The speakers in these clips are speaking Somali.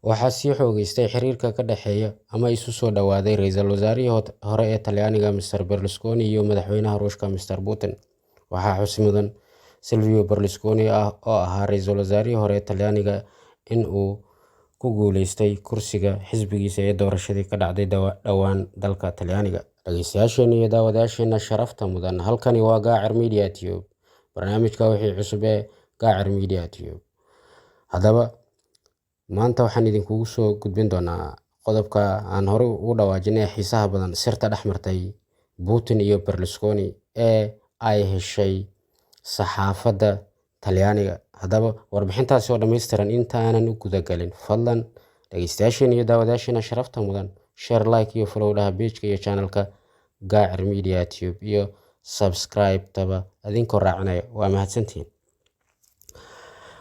waxaa sii xoogaystay xiriirka ka dhexeeya ama isu soo dhawaaday ra'iisul wasaarihii hore ee Talyaaniga Mr. Berlusconi iyo madaxweynaha Ruushka Mr. Putin. Waxaa xusid mudan Silvio Berlusconi oo ahaa ra'iisul wasaarihii hore ee Talyaaniga in uu ku guuleystay kursiga xisbigiisa ee doorashadii ka dhacday dhowaan dalka Talyaaniga. Dhageystayaasheena iyo daawadayaasheena sharafta mudan, halkani waa Gaacir Media Tube, barnaamijka wixii cusub ee Gaacir Media Tube. Haddaba maanta waxaan idinkugu soo gudbin doonaa qodobka aan hore ugu dhawaajinay xiisaha badan sirta dhexmartay Putin iyo Berlusconi ee ay heshay saxaafadda Talyaaniga. Haddaba warbixintaasi oo dhammaystiran intaanan u gudagalin, fadlan dhageystayaasheena iyo daawadayaasheena sharafta mudan, share, like iyo follow dhaha page-ka iyo channel-ka Gaacir Media Tube iyo subscribe-taba adinkoo raacinaya. Waa mahadsantihiin.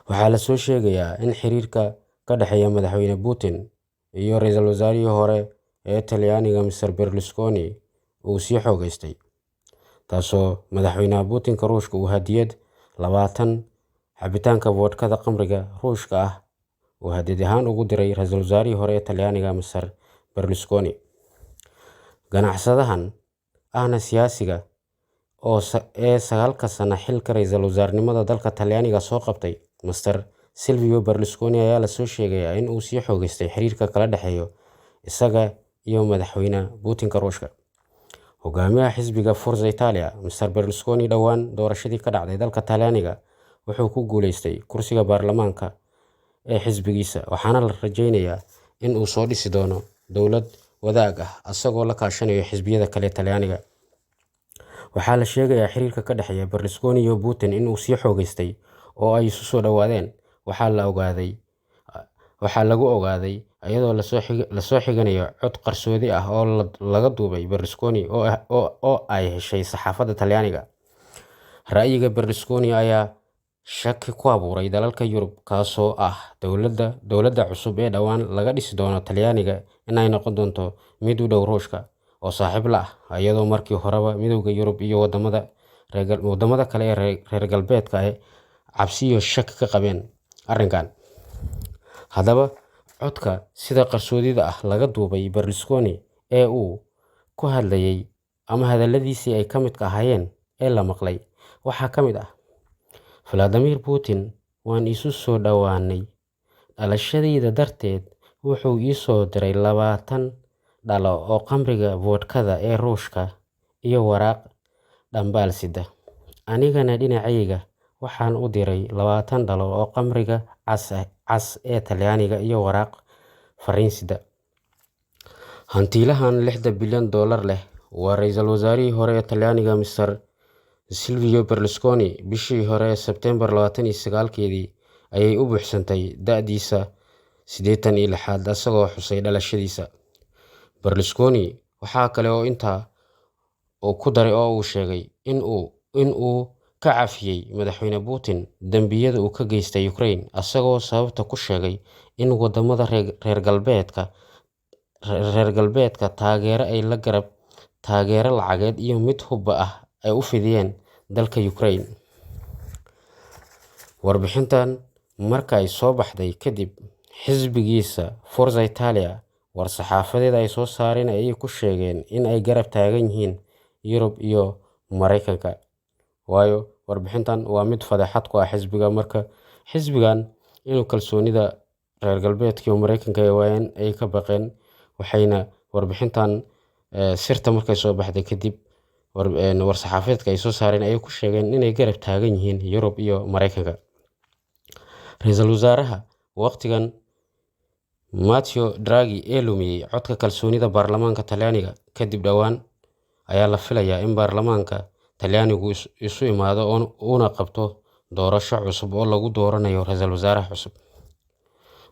Waxaa la soo sheegayaa in xiriirka ka dhexeeya madaxweyne Putin iyo ra'iisul wasaarihii hore ee Talyaaniga Mr. Berlusconi uu sii xoogaystay, taasoo madaxweynaha Putin-ka Ruushka uu hadiyad 20 cabitaanka vodkada khamriga Ruushka ah uu hadiyad ahaan ugu diray ra'iisul wasaarihii hore ee Talyaaniga Mr. Berlusconi. Ganacsadahan ahna siyaasiga ee 9 sano xilka ra'iisul wasaarnimada dalka Talyaaniga soo qabtay, Mr. Silvio Berlusconi ayaa la soo sheegayaa in uu sii xoogaystay xiriirka kala dhexeeya isaga iyo madaxweynaha Putin-ka Ruushka. Hogaamiyaha xisbiga Forza Italia Mr. Berlusconi dhowaan doorashadii ka dhacday dalka Talyaaniga wuxuu ku guuleystay kursiga baarlamaanka ee xisbigiisa, waxaana la rajeynayaa in uu soo dhisi doono dowlad wadaag ah asagoo la kaashanayo xisbiyada kale Talyaaniga. Waxaa la sheegayaa xiriirka ka dhexeeya Berlusconi iyo Putin in uu sii xoogaystay oo ay isu soo dhawaadeen. Waxaa lagu ogaaday iyadoo la soo xiganayo cod qarsoodi ah oo laga duubay Berlusconi oo ay heshay saxaafadda Talyaaniga. Ra'yiga Berlusconi ayaa shaki ku abuuray dalalka Yurub, kaasoo ah dowladda cusub ee dhowaan laga dhisi doono Talyaaniga inay noqon doonto mid u dhow Ruushka oo saaxiib la ah, iyadoo markii horeba midowga Yurub iyo wadamada kale ee reer galbeedka ay cabsi iyo shaki ka qabeen arrinkan. Haddaba codka sida qarsoodida ah laga duubay Berlusconi ee uu ku hadlayay ama hadalladiisii ay ka midka ahaayeen ee la maqlay waxaa ka mid ah: Vladimir Putin, waan isu soo dhawaanay. Dhalashadayda darteed wuxuu ii soo diray 20 dhalo oo khamriga vodkada ee Ruushka iyo waraaq dhambaal sida. Anigana dhinacayga waxaan u diray 20 dhalo oo khamriga cas ee Talyaaniga iyo waraaq fariin sida. Hantiilahan $6 bilyan leh waa ra'iisul wasaarihii hore ee Talyaaniga Mr. Silvio Berlusconi. Bishii hore Sebtembar 29-keedii ayay u buuxsantay da'diisa 86 asagoo xusay dhalashadiisa. Berlusconi waxaa kale oo intaa ku daray oo uu sheegay in uu ka cafiyay madaxweyne Putin dambiyada uu ka geystay Ukraine, asagoo sababta ku sheegay in wadamada reer galbeedka taageero lacageed iyo mid hubba ah ay u fidiyeen dalka Ukraine. Warbixintan marka ay soo baxday kadib, xisbigiisa Forza Italia war-saxaafadeed ay soo saareen ayay ku sheegeen in ay garab taagan yihiin Yurub iyo Mareykanka. Waayo warbixintan waa mid fadeexad ku ah xisbiga, marka xisbigan inuu kalsoonida reer galbeedka iyo Mareykanka waayeen ay ka baqeen, waxayna warbixintan sirta markay soo baxday kadib war-saxaafadeedka ay soo saareen ayay ku sheegeen inay garab taagan yihiin Yurub iyo Mareykanka. Ra'iisul wasaaraha waqtigan Matteo Draghi ee lumiyay codka kalsoonida baarlamaanka Talyaaniga kadib dhowaan ayaa la filayaa in baarlamaanka Talyaanigu isu imaado uuna qabto doorasho cusub oo lagu dooranayo ra'iisul wasaaraha cusub.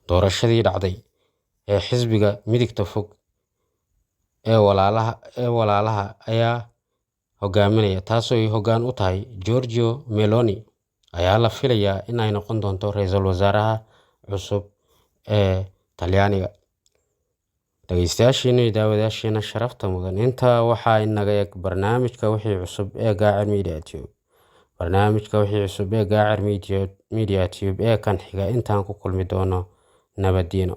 Doorashadii dhacday ee xisbiga midigta fog ee walaalaha ayaa hogaaminaya, taasoo ay hoggaan u tahay Giorgia Meloni, ayaa la filayaa in ay noqon doonto ra'iisul wasaaraha cusub ee Talyaaniga. Dhageystayaasheena iyo daawadayaasheena sharafta mudan, intaa waxaa inaga eg barnaamijka wixii cusub ee Gaacir Media Tube. Barnaamijka wixii cusub ee Gaacir Media Tube ee kan xiga intaan ku kulmi doono nabadgeno.